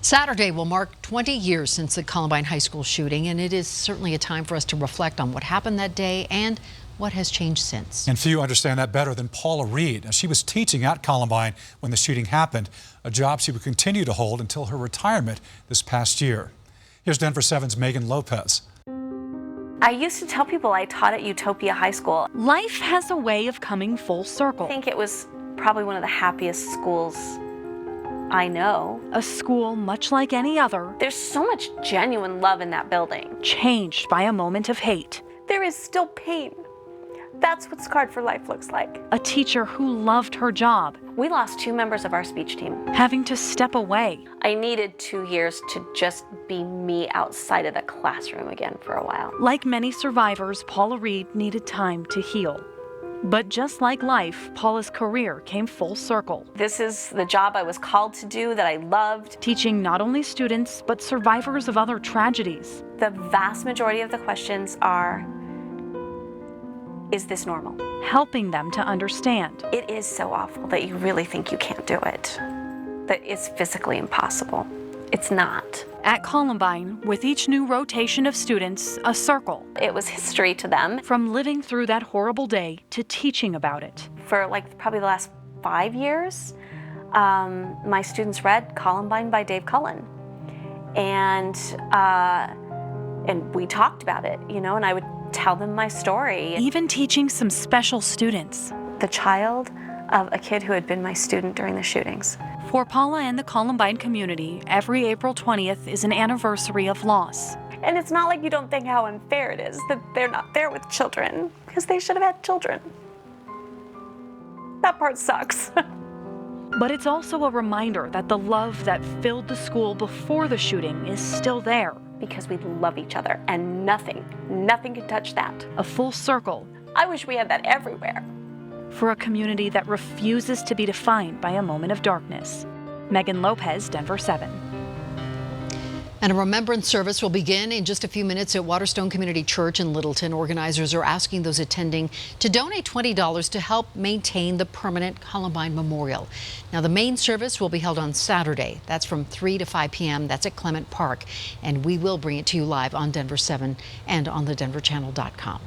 Saturday will mark 20 years since the Columbine High School shooting, and it is certainly a time for us to reflect on what happened that day and what has changed since. And few understand that better than Paula Reed. Now, she was teaching at Columbine when the shooting happened, a job she would continue to hold until her retirement this past year. Here's Denver 7's Megan Lopez. I used to tell people I taught at Utopia High School. Life has a way of coming full circle. I think it was probably one of the happiest schools I know. A school much like any other. There's so much genuine love in that building. Changed by a moment of hate. There is still pain. That's what Scarred for Life looks like. A teacher who loved her job. We lost 2 members of our speech team. Having to step away. I needed 2 years to just be me outside of the classroom again for a while. Like many survivors, Paula Reed needed time to heal. But just like life, Paula's career came full circle. This is the job I was called to do, that I loved. Teaching not only students, but survivors of other tragedies. The vast majority of the questions are, is this normal? Helping them to understand. It is so awful that you really think you can't do it, that it's physically impossible. It's not. At Columbine, with each new rotation of students, a circle. It was history to them. From living through that horrible day to teaching about it. For probably the last 5 years, my students read Columbine by Dave Cullen. And we talked about it, and I would tell them my story. Even teaching some special students. The child of a kid who had been my student during the shootings. For Paula and the Columbine community, every April 20th is an anniversary of loss. And it's not like you don't think how unfair it is that they're not there with children, because they should have had children. That part sucks. But it's also a reminder that the love that filled the school before the shooting is still there. Because we love each other, and nothing can touch that. A full circle. I wish we had that everywhere. For a community that refuses to be defined by a moment of darkness. Megan Lopez, Denver 7. And a remembrance service will begin in just a few minutes at Waterstone Community Church in Littleton. Organizers are asking those attending to donate $20 to help maintain the permanent Columbine Memorial. Now, the main service will be held on Saturday. That's from 3 to 5 p.m. That's at Clement Park. And we will bring it to you live on Denver 7 and on thedenverchannel.com.